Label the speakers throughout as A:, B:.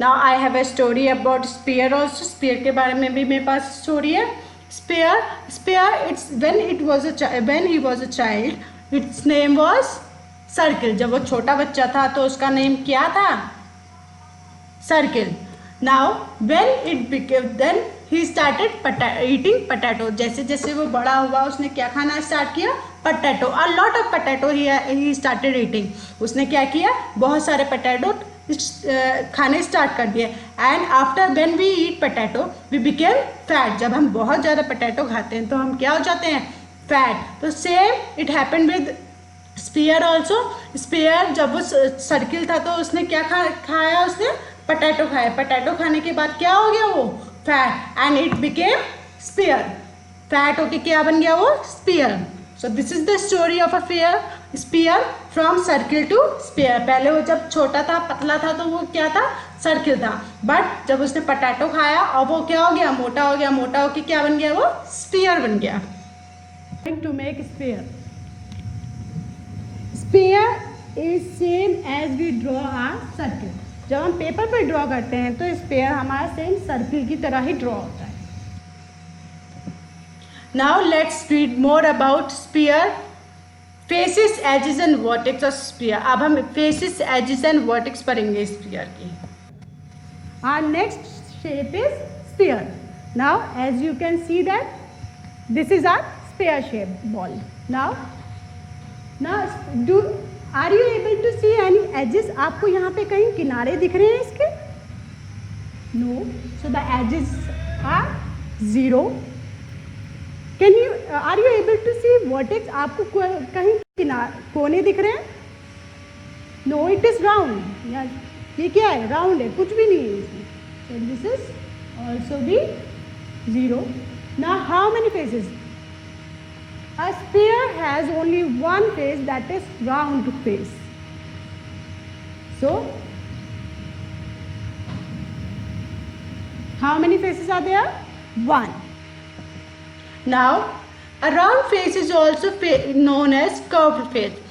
A: Now I have a story about sphere also. Sphere के बारे में भी मेरे पास स्टोरी है. Sphere it's when he was a child it's name was circle. जब वो छोटा बच्चा था तो उसका नेम क्या था? Circle. Now when it became then he started eating potato. जैसे जैसे वो बड़ा हुआ उसने क्या खाना स्टार्ट किया? Potato. A lot of potato he started eating. उसने क्या किया? बहुत सारे पोटैटो खाने स्टार्ट कर दिए. And after when we eat potato we became fat. जब हम बहुत ज़्यादा पोटैटो खाते हैं तो हम क्या हो जाते हैं? फैट. तो same it happened with sphere also. Sphere जब वो सर्किल था तो उसने क्या खाया? उसने पोटैटो खाया. पोटैटो खाने के बाद क्या हो गया? वो fat. And it became sphere. Fat होके क्या बन गया? वो sphere. So this is the story of a sphere from circle to sphere. पहले वो जब छोटा था पतला था तो वो क्या था? सर्किल था. बट जब उसने पोटैटो खाया और वो क्या हो गया? मोटा हो गया. मोटा होके क्या बन गया? वो स्पीयर बन गया. To make sphere. Sphere is same as we draw a circle. जब हम पेपर पर ड्रॉ करते हैं तो स्पीयर हमारा सेम सर्किल की तरह ही ड्रॉ होता है. Now let's read more about sphere. Faces, edges and vertex of sphere. अब हम फेसिस, एजेस एंड वर्टेक्स पढ़ेंगे स्पीयर की. Our next shape is sphere. Now as you can see that this is our sphere shape ball. Now are you able to see any edges? आपको यहाँ पे कहीं किनारे दिख रहे हैं इसके? No. So the edges are zero. Can you are you able to see vertex? आपको कहीं कोने दिख रहे हैं? No, it is round. ये क्या है? राउंड है, कुछ भी नहीं है इसमें. सो this is also be zero. Now how many faces? A sphere has only one face, that is round face. So, how many faces are there? One. Now, a round face is also known as curved face.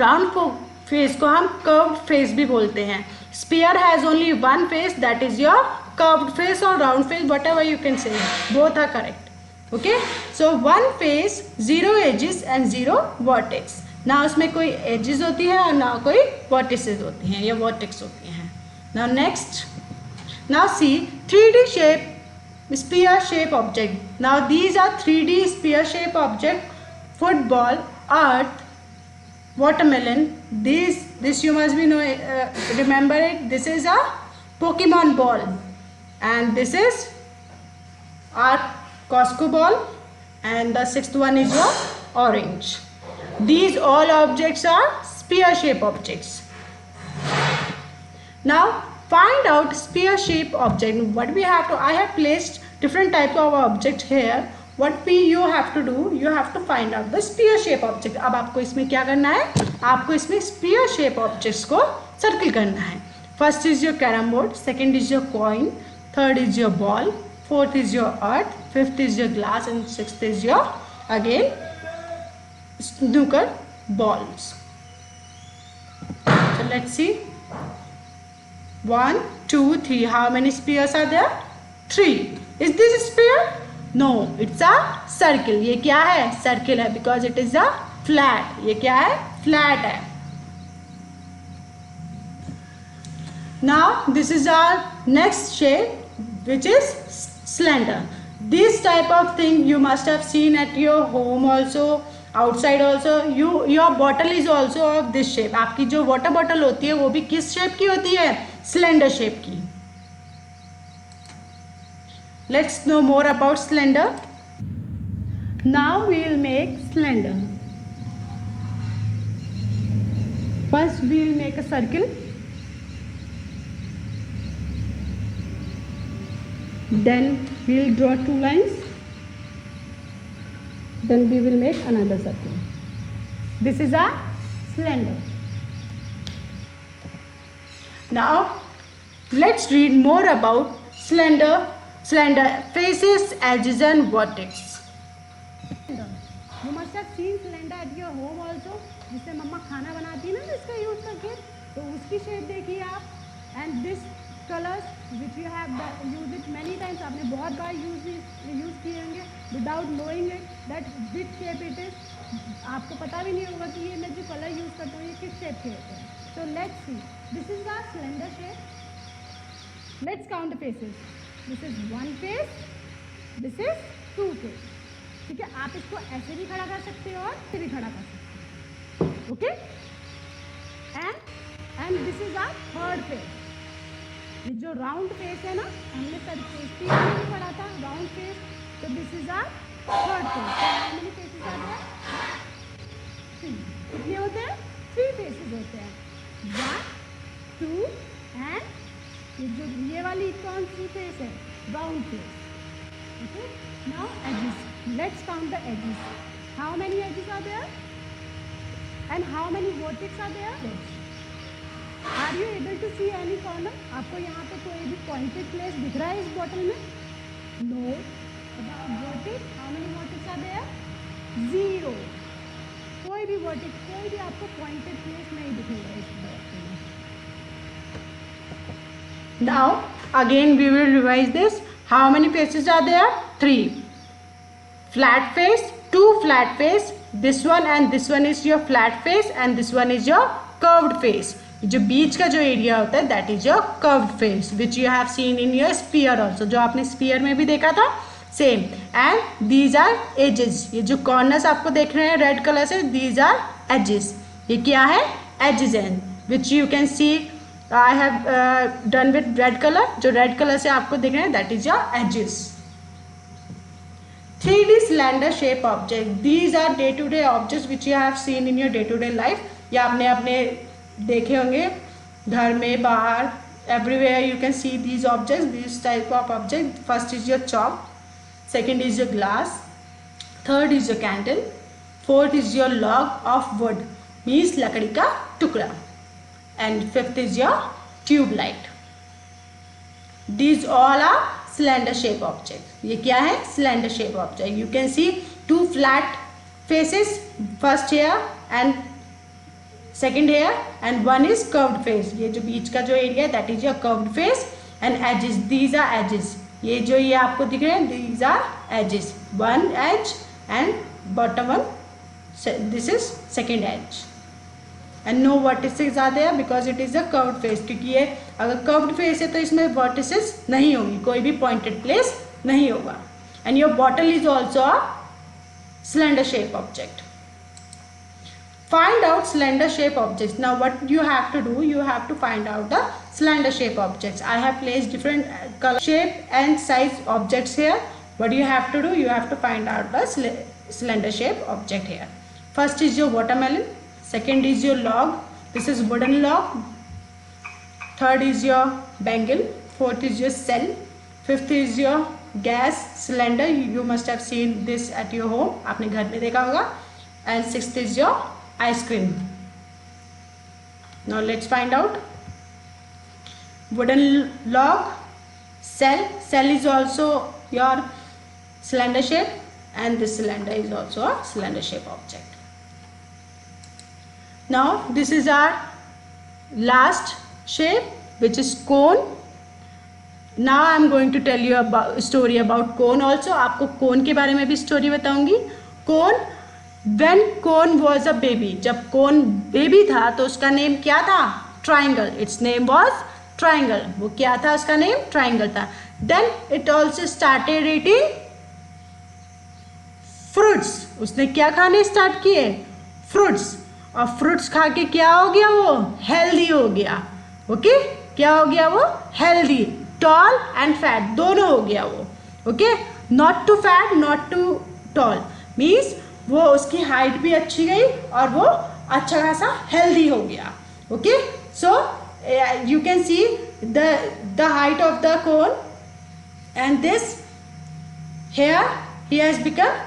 A: Round face को हम curved face भी बोलते हैं. Sphere has only one face, that is your curved face or round face, whatever you can say. Both are correct. Okay, so one face, zero edges and zero vertex. ना उसमें कोई edges होती है और ना कोई vertices होती हैं या vertex होती हैं. Now next, now see 3D shape, sphere shape object. Now these are 3D sphere shape object. Football, earth, watermelon. This you must be know. Remember it. This is a Pokemon ball, and this is our Costco ball, and the sixth one is your orange. These all objects are sphere shape objects. Now find out sphere shape object. What we have to, I have placed different type of object here. What you have to do, you have to find out the sphere shape object. अब आपको इसमें क्या करना है? आपको इसमें sphere shape objects को circle करना है. First is your carom board, second is your coin, third is your ball, fourth is your earth, fifth is your glass, and sixth is your again snooker balls. So let's see. 1, 2, 3. How many spheres are there? 3. Is this a sphere? No, it's a circle. ये क्या है? Circle है because it is a flat. ये क्या है? Flat है. Now this is our next shape, which is slender. This type of thing you must have seen at your home also, outside also. Your bottle is also of this shape. आपकी जो water bottle होती है वो भी किस shape की होती है? Slender shape की. Let's know more about slender. Now we will make slender. First we will make a circle. Then we will draw 2 lines. Then we will make another circle. This is a slender. Now let's read more about slender faces, edges and vertex. You must have seen slender at your home also. जिससे मम्मा खाना बनाती है ना इसका use करके, तो उसकी shape देखिए आप. And this colors which you have used it many times, आपने बहुत बार यूज किए होंगे without knowing it that which shape it is. आपको पता भी नहीं होगा कि ये मैं जो कलर यूज करता हूँ ये किस शेप के होते हैं. So let's see, this is the cylinder shape. Let's count the faces. This is 1 face, this is 2 face. ठीक है, आप इसको ऐसे भी खड़ा कर सकते हो और ऐसे भी खड़ा कर सकते हो. Okay, and this is our third face. ये जो राउंड फेस है ना, हमने सर फेस भी पढ़ा था राउंड फेस. तो this is our third face. How many faces are there? 3. कितने होते हैं? 3 फेसेस होते हैं. 1, 2 एंड ये वाली कौन सी फेस है? Round face. Okay, now edges. Let's count the edges. How many edges are there and how many vertex are there? Are you able to see any corner? आपको यहाँ पे कोई भी पॉइंटेड प्लेस दिख रहा है इस बॉटल में? No. Vertex, how many vertex are there? 0. कोई भी वर्टेक्स, कोई भी आपको पॉइंटेड प्लेस नहीं दिखेगा इस बॉटल में. Now again we will revise this. How many faces are there? 3. Flat face, 2 flat face. This one and this one is your flat face and this one is your curved face. जो बीच का जो area होता है that is your curved face which you have seen in your sphere also. जो आपने sphere में भी देखा था same. And these are edges. ये जो कॉर्नर्स आपको देख रहे हैं रेड कलर से, दीज आर एजेस. ये क्या है? Edges and which you can see I have done with red colour. जो रेड कलर से आपको दिख रहे हैं that is your edges. 3D cylinder shape object. These are day-to-day objects which you have seen in your day-to-day life. या आपने अपने देखे होंगे घर में, बाहर, everywhere you can see these objects, these type of object. First is your chalk, second is your glass, third is your candle, fourth is your log of wood, means लकड़ी का टुकड़ा, and fifth is your tube light. These all are cylinder shape object. ये क्या है? cylinder shape object. You can see 2 flat faces, first here and second here, and one is curved face. ये जो बीच का जो एरिया है that is your curved face. and edges, these are edges. ये जो ये आपको दिख रहे हैं these are edges. One edge and bottom one, this is second edge. And no vertices are there because it is a curved face. क्योंकि ये अगर curved face है तो इसमें vertices नहीं होंगी, कोई भी pointed place नहीं होगा. And your bottle is also a cylinder shape object. Find out cylinder shape objects. Now what you have to do, you have to find out the cylinder shape objects. I have placed different color, shape and size objects here. What you have to do, you have to find out the cylinder shape object here. First is your watermelon. Second is your log. This is wooden log. Third is your bangle. Fourth is your cell. Fifth is your gas cylinder. You must have seen this at your home. आपने घर में देखा होगा. And sixth is your ice cream. Now let's find out. Wooden log, cell. Cell is also your cylinder shape, and this cylinder is also a cylinder shape object. Now this is our last shape, which is cone. Now I am going to tell you about story about cone also. आपको cone के बारे में भी story बताऊंगी. Cone, when cone was a baby, जब cone baby था तो उसका name क्या था? Triangle. Its name was triangle. वो क्या था? उसका name triangle था. Then it also started eating fruits. उसने क्या खाने start किए? Fruits. और फ्रूट्स खा के क्या हो गया? वो हेल्दी हो गया. ओके, क्या हो गया? वो हेल्दी. टॉल एंड फैट दोनों हो गया वो. Okay, not too fat, not too tall, means वो उसकी हाइट भी अच्छी गई और वो अच्छा खासा हेल्दी हो गया. Okay, so you can see the height of the cone and this here he has become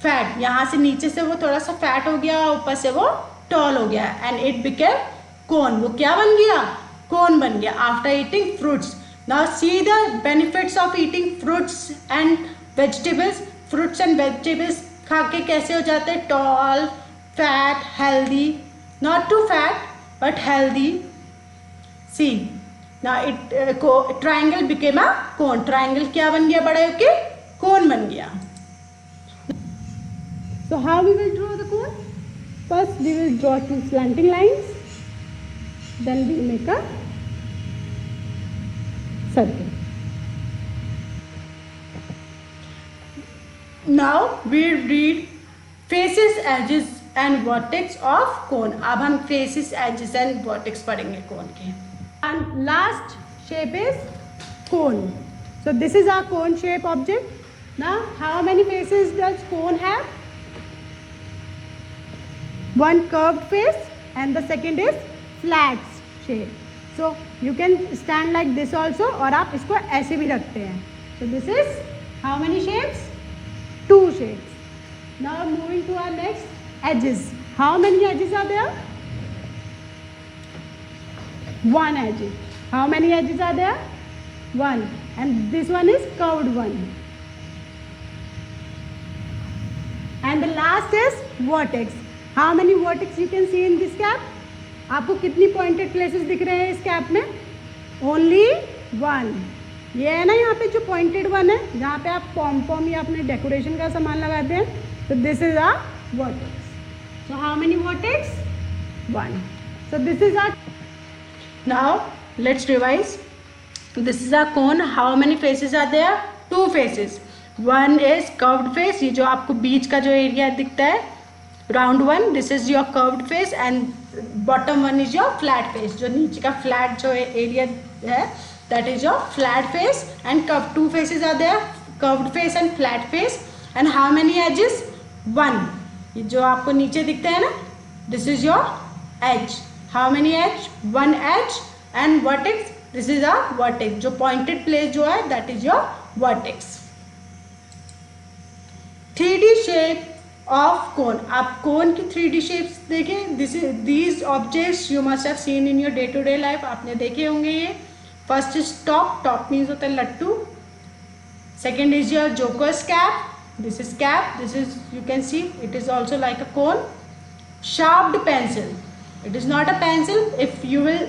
A: fat. यहाँ से नीचे से वो थोड़ा सा फैट हो गया, ऊपर से वो टॉल हो गया. And it became cone. वो क्या बन गया? कोन बन गया after eating fruits. Now see the benefits of eating fruits and vegetables. Fruits and vegetables खा के कैसे हो जाते हैं? Tall, fat, healthy. Not too fat but healthy. See Now it triangle became a cone. Triangle क्या बन गया बड़ा होके? Cone बन गया. So how we will draw the cone? First we will draw two slanting lines. Then we will make a circle. Now we read faces, edges and vertex of cone. अब हम faces, edges and vertex पढ़ेंगे cone के. And last shape is cone. So this is our cone shape object. Now how many faces does cone have? One curved face and the second is flat shape. So you can stand like this also और आप इसको ऐसे भी रखते हैं. So this is how many shapes? Two shapes. Now moving to our next, edges. How many edges are there? One edge. How many edges are there? One. And this one is curved one. And the last is vertex. How many vertex you can see in this cap? आपको कितनी pointed places दिख रहे हैं इस cap में? Only one. ये है ना यहाँ पे जो pointed one है, जहाँ पे आप pom-pom या अपने decoration का सामान लगाते हैं. So this is our vertex. So how many vertex? One. So this is our. Now let's revise. This is our cone. How many faces are there? Two faces. One is curved face. ये जो आपको बीच का जो area दिखता है, round one. This is your curved face and bottom one is your flat face. जो नीचे का flat जो एरिया है, that is your flat face. And curved two faces are there, curved face and flat face. And how many edges? One. ये जो आपको नीचे दिखता है ना, this is your edge. How many edge? One edge. And vertex, this is a vertex. जो pointed place जो है, that is your vertex. 3D shape of cone. आप cone की 3D shapes देखें. These objects you must have seen in your day-to-day life. आपने देखे होंगे ये. First is top. Top means होता है लट्टू. Second is your joker's cap. This is cap. This is, you can see, it is also like a cone. Sharpened pencil. It is not a pencil. If you will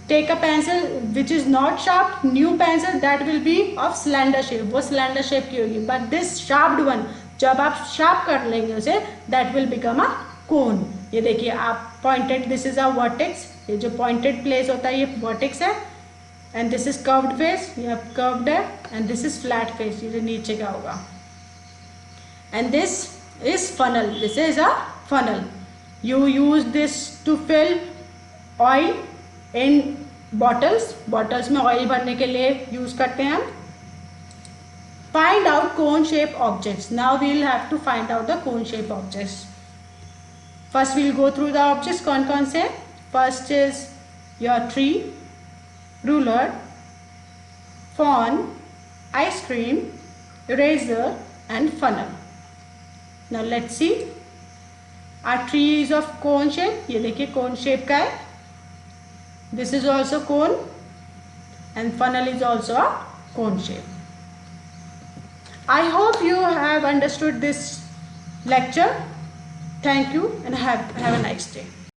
A: take a pencil which is not sharp, new pencil, that will be of slender shape. वो slender shape की होगी. But this sharpened one, जब आप sharp कर लेंगे उसे, that will become a cone. ये देखिए आप pointed. This is a vertex. ये जो pointed place होता है ये vertex है. And this is curved face. ये curved है. And this is flat face. ये जो नीचे का होगा. And this is funnel. This is a funnel. You use this to fill oil in bottles. Bottles में oil भरने के लिए use करते हैं हम. Find out cone shape objects. Now we will have to find out the cone shape objects. First we will go through the objects. कौन-कौन से? First is your tree, ruler, fawn, ice cream, eraser and funnel. Now let's see. Our tree is of cone shape. ये देखिए cone shape का है. This is also cone and funnel is also a cone shape. I hope you have understood this lecture. Thank you and have a nice day.